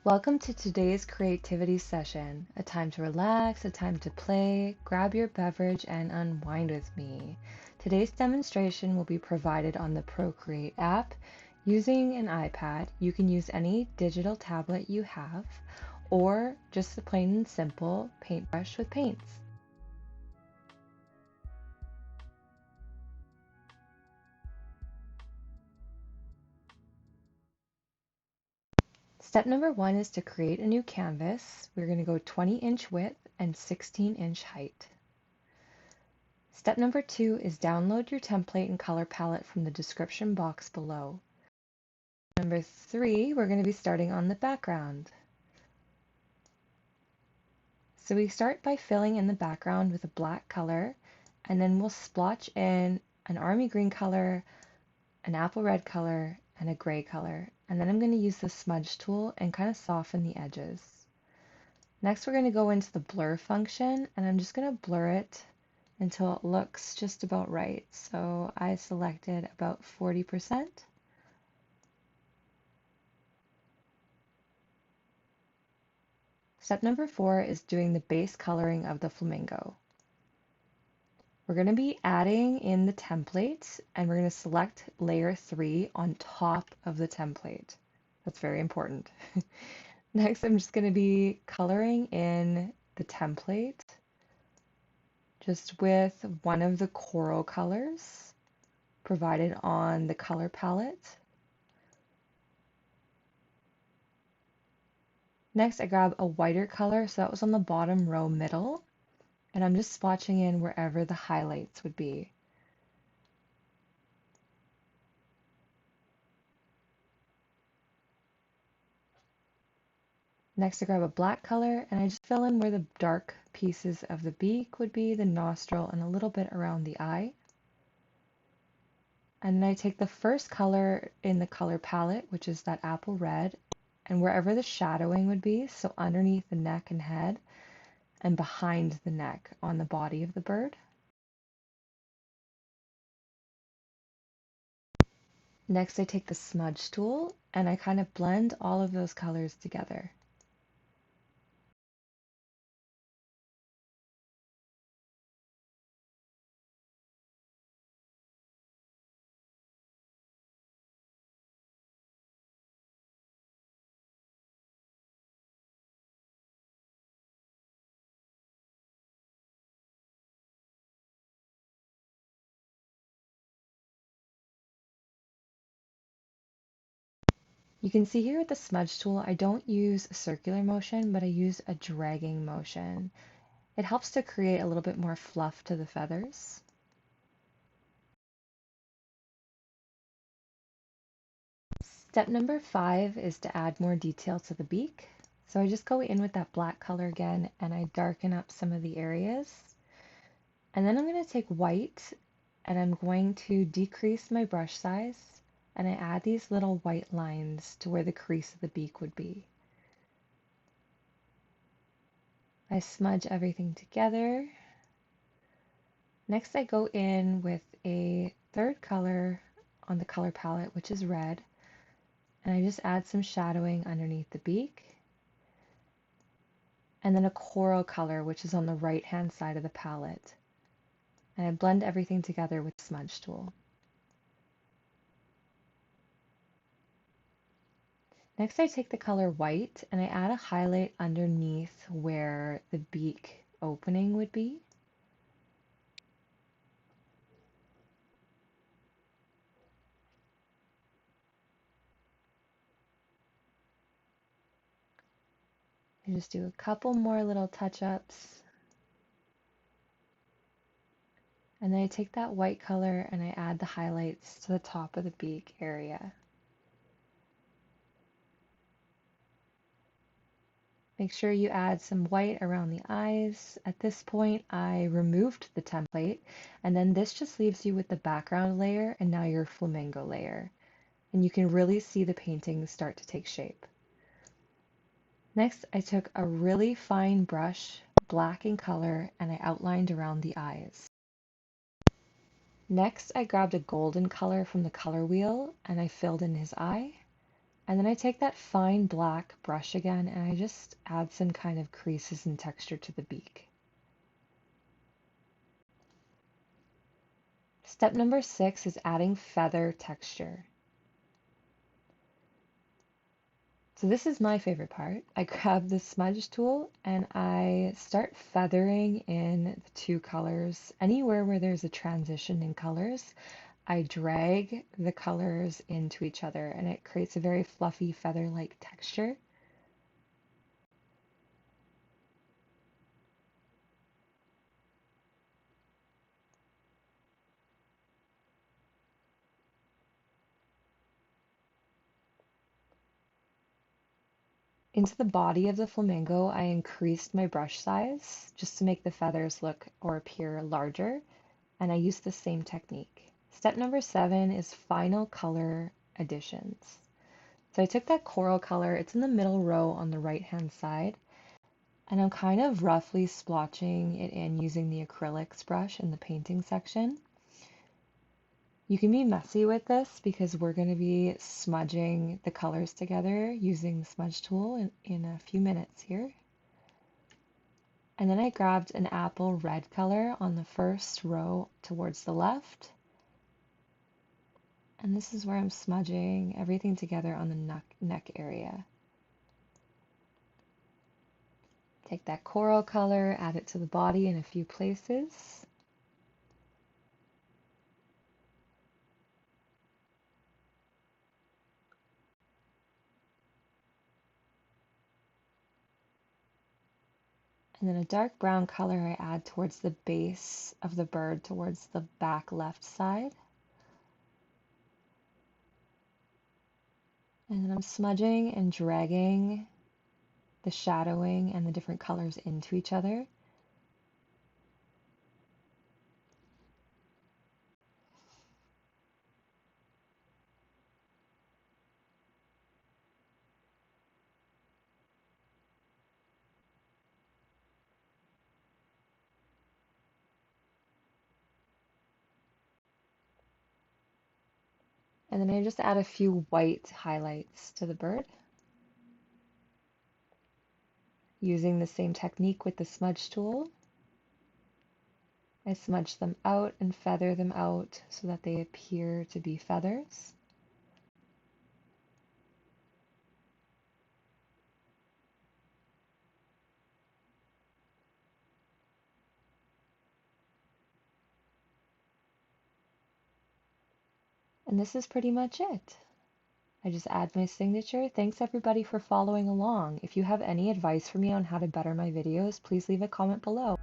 Welcome to today's creativity session, a time to relax, a time to play, grab your beverage, and unwind with me. Today's demonstration will be provided on the Procreate app. Using an iPad, you can use any digital tablet you have, or just the plain and simple paintbrush with paints. Step number 1 is to create a new canvas. We're going to go 20-inch width and 16-inch height. Step number 2 is download your template and color palette from the description box below. Number 3, we're going to be starting on the background. So we start by filling in the background with a black color, and then we'll splotch in an army green color, an apple red color, and a gray color. And then I'm going to use the smudge tool and kind of soften the edges. Next, we're going to go into the blur function, and I'm just going to blur it until it looks just about right. So I selected about 40%. Step number 4 is doing the base coloring of the flamingo. We're going to be adding in the template, and we're going to select layer 3 on top of the template. That's very important. Next, I'm just going to be coloring in the template just with one of the coral colors provided on the color palette. Next, I grab a whiter color, so that was on the bottom row middle, and I'm just splotching in wherever the highlights would be. Next, I grab a black color, and I just fill in where the dark pieces of the beak would be, the nostril, and a little bit around the eye. And then I take the first color in the color palette, which is that apple red, and wherever the shadowing would be, so underneath the neck and head, and behind the neck on the body of the bird. Next, I take the smudge tool, and I kind of blend all of those colors together. You can see here with the smudge tool, I don't use a circular motion, but I use a dragging motion. It helps to create a little bit more fluff to the feathers. Step number 5 is to add more detail to the beak. So I just go in with that black color again, and I darken up some of the areas. And then I'm going to take white, and I'm going to decrease my brush size, and I add these little white lines to where the crease of the beak would be. I smudge everything together. Next, I go in with a third color on the color palette, which is red, and I just add some shadowing underneath the beak. And then a coral color, which is on the right-hand side of the palette. And I blend everything together with the smudge tool. Next, I take the color white and I add a highlight underneath where the beak opening would be. I just do a couple more little touch-ups. And then I take that white color and I add the highlights to the top of the beak area. Make sure you add some white around the eyes. At this point, I removed the template, and then this just leaves you with the background layer and now your flamingo layer. And you can really see the painting start to take shape. Next, I took a really fine brush, black in color, and I outlined around the eyes. Next, I grabbed a golden color from the color wheel and I filled in his eye. And then I take that fine black brush again and I just add some kind of creases and texture to the beak. Step number 6 is adding feather texture. So this is my favorite part. I grab the smudge tool and I start feathering in the two colors. Anywhere where there's a transition in colors, I drag the colors into each other and it creates a very fluffy feather-like texture. Into the body of the flamingo, I increased my brush size just to make the feathers look or appear larger, and I used the same technique. Step number 7 is final color additions. So I took that coral color, it's in the middle row on the right-hand side, and I'm kind of roughly splotching it in using the acrylics brush in the painting section. You can be messy with this because we're going to be smudging the colors together using the smudge tool in a few minutes here. And then I grabbed an apple red color on the first row towards the left. And this is where I'm smudging everything together on the neck area. Take that coral color, add it to the body in a few places. And then a dark brown color I add towards the base of the bird, towards the back left side. And then I'm smudging and dragging the shadowing and the different colors into each other. And then I just add a few white highlights to the bird. Using the same technique with the smudge tool. I smudge them out and feather them out so that they appear to be feathers. And this is pretty much it. I just add my signature. Thanks everybody for following along. If you have any advice for me on how to better my videos, please leave a comment below.